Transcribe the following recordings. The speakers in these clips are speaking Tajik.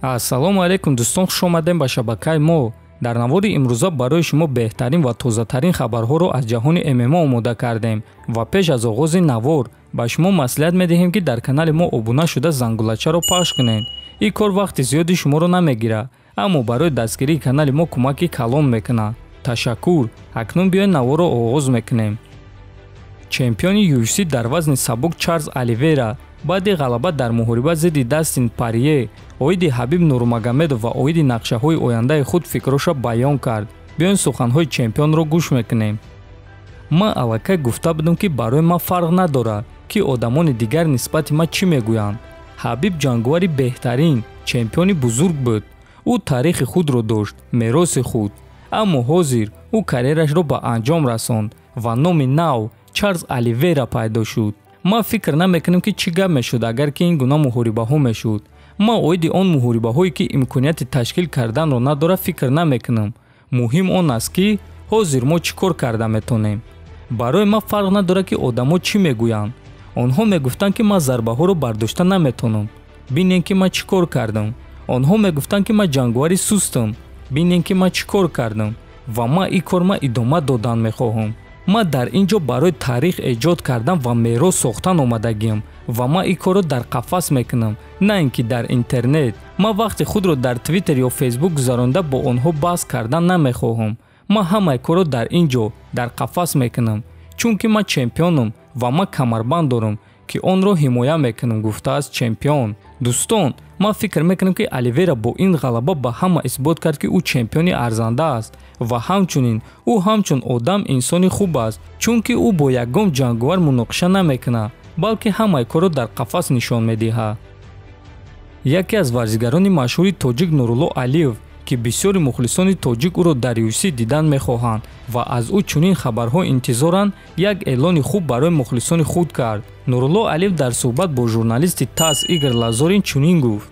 Ассалому алайкум дӯстон, хуш омадем ба шабакаи мо. Дар наводи имрӯза барои шумо беҳтарин ва тозатарин хабарҳоро аз ҷаҳони ММА омода кардем ва пеш аз оғози навор ба шумо маслиҳат медиҳем ки дар канали мо обуна шуда зангулачаро пахш кунед. Ин кор вақти зиёди шуморо намегирад, аммо барои дастгирии канали мо кӯмаки калон мекунад. Ташаккур. Акнун биёед наворро оғоз мекунем. Чемпиони UFC дар вазни сабук Чарлз Оливейра баъди ғалаба дар муҳориба зидди Дастин Порье, оиди Ҳабиб Нурмагомедов ва оиди нақшаҳои ояндаи худ фикроша баён кард. Биён суханҳои чемпионро гӯш мекунем. Ман аллакай гуфта будам ки барои ман фарқ надорад ки одамони дигар нисбати ман чӣ мегӯянд. Ҳабиб ҷанговари беҳтарин, чемпиони бузург буд. Ӯ таърихи худро дошт, мероси худ. Аммо ҳозир ӯ карьерашро ба анҷом расонд ва номи нав Чарлз Оливейра пайдо шуд. Ман фикр намекунам ки чӣ гап мешуд агар ки ин гуна муҳорибаҳо мешуд. Ман оиди он муҳорибаҳое ки имконияти ташкил карданро надорад фикр намекунам. Муҳим он аст ки ҳозир мо чӣ кор карда метонем. Барои ман фарқ надорад ки одамо чӣ мегӯянд. Онҳо мегуфтанд ки ман зарбаҳоро бардошта наметонам. Бинед ки ман чӣ кор кардам. Онҳо мегуфтанд ки ман ҷанговари сустам. Бинед ки ман чӣ кор кардам. Ва ман ин кор ман идома додан мехоҳам. Ман дар ин ҷо барои таърих эҷод кардан ва мерос сохтан омадагиам ва ман ин корро дар қафас мекунам, на ин ки дар интернет. Ман вақти худро дар Твиттер ё Фейсбук гузаронда бо онҳо баҳс кардан намехоҳам. Ман ҳамаи корро дар ин ҷо дар қафас мекунам, чунки ман чемпионам ва ман камарбанд дорам ки онро ҳимоя мекунам, гуфтааст чемпион. Дӯстон, ман фикр мекунам ки Оливейра бо ин ғалаба ба ҳама исбот кард ки ӯ чемпиони арзанда аст ва ҳамчунин ӯ ҳамчун одам инсони хуб аст, чунки ӯ бо ягон ҷанговар муноқиша намекунад, балки ҳамаи корро дар қафас нишон медиҳад. Яке аз варзигарони машҳури тоҷик Нурулло Алиев ки бисёри мухлисони тоҷик ӯро дар UFC дидан мехоҳанд ва аз ӯ чунин хабарҳо интизоранд, як эълони хуб барои мухлисони худ кард. Нурулло Алиев дар суҳбат бо журналисти ТАСС Игор Лазорин чунин гуфт: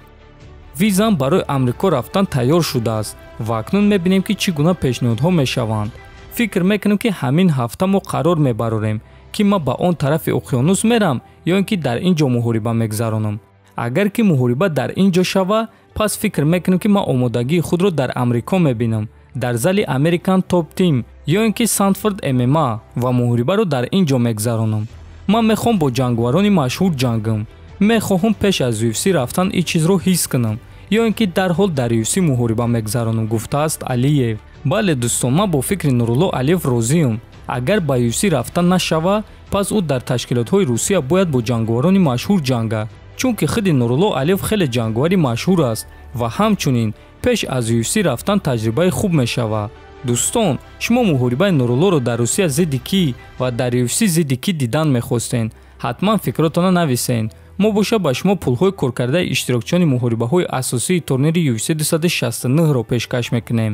визам барои Амрико рафтан тайёр шудааст ва акнун мебинем ки чӣ гуна пешниҳодҳо мешаванд. Фикр мекунам ки ҳамин ҳафта мо қарор мебарорем ки ман ба он тарафи уқёнус мерам ё ин ки дар ин ҷо муҳориба мегзаронам. Агар ки муҳориба дар ин ҷо шава, пас фикр мекунам ки ман омодагии худро дар Амрико мебинам, дар зали American Top Team ё ин ки Sanford MMA ва муҳорибаро дар ин ҷо мегзаронам. Ман мехоҳам бо ҷанговарони машҳур ҷангам. Мехоҳам пеш аз UFC рафтан ин чизро ҳис кунам ё ин ки дарҳол дар UFC муҳориба мегзаронам, гуфтааст Алиев. Бале дӯстон, ман бо фикри Нурулло Алиев розиам. Агар ба UFC рафтан нашава, пас ӯ дар ташкилотҳои Русия бояд бо ҷанговарони машҳур ҷангад, чунки худи Нурулло Алиев хеле ҷанговари машҳур аст ва ҳамчунин пеш аз UFC рафтан таҷрибаи хуб мешавад. Дӯстон, шумо муҳорибаи Нуруллоро дар Русия зидди кӣ ва дар UFC зидди кӣ дидан мехостен? Ҳатман фикротона нависен. мо боша ба шумо пулҳои коркардаи иштирокчиёни муҳорибаҳои асосии турнири UFC 269-ро пешкаш мекунем.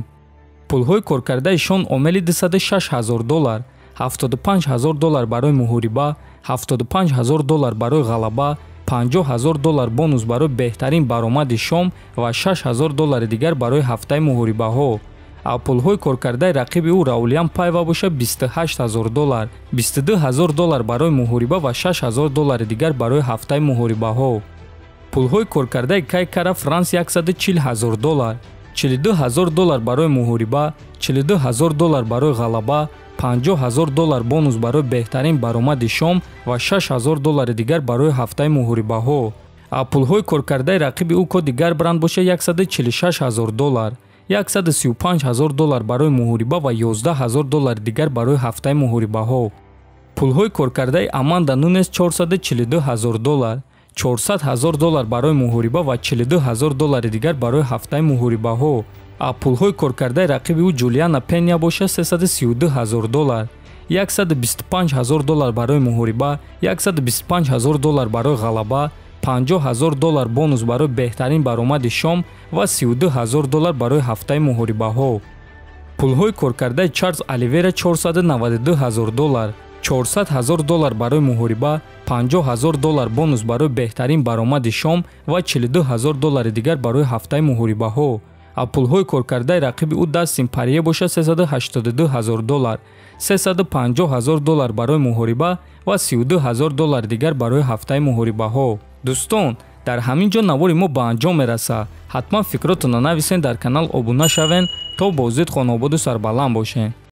пулҳои коркардаи Шон Омели $206,000, $75,000 барои муҳориба, $75,000 барои ғалаба, $50,000 бонус барои беҳтарин баромади шом ва $6,000 дигар барои ҳафтаи муҳорибаҳо. Пулҳои коркардаи рақиби ӯ Раулиан Пайва боша $28,000, $22,000 барои муҳориба ва $6,000 дигар барои ҳафтаи муҳорибаҳо. пулҳои коркардаи Кай Кара Франс $140,000, $42,000 барои муҳориба, $42,000 барои ғалаба, $50,000 бонус барои беҳтарин баромади шом ва $6,000 дигар барои ҳафтаи муҳорибаҳо. пулҳои коркардаи рақиби ӯ Коди Гарбранд боша $146,000, $135,000 барои муҳориба ва $11,000 дигар барои ҳафтаи муҳорибаҳо. пулҳои коркардаи Аманда Нунес $442,000, $400,000 барои муҳориба ва $42,000 дигар барои ҳафтаи муҳорибаҳо. пулҳои коркардаи рақиби ӯ Ҷулиана Пеня боша $332,000, $125,000 барои муҳориба, $125,000 барои ғалаба, $50,000 бонус барои беҳтарин баромади шом ва $32,000 барои ҳафтаи муҳорибаҳо. пулҳои коркардаи Чарлз Оливейра $492,000, $400,000 барои муҳориба, $50,000 бонус барои беҳтарин баромади шом ва $40,000 дигар барои ҳафтаи муҳорибаҳо. пулҳои коркардаи рақиби ӯ Дастин Порье боша $382,000, $350,000 барои муҳориба ва $32,000 дигар барои ҳафтаи муҳорибаҳо. дӯстон, дар ҳамин ҷо навори мо ба анҷом мерасад. ҳатман фикротонро нависен, дар канал обуна шавен то бо зуд хонободу сарбаланд бошен.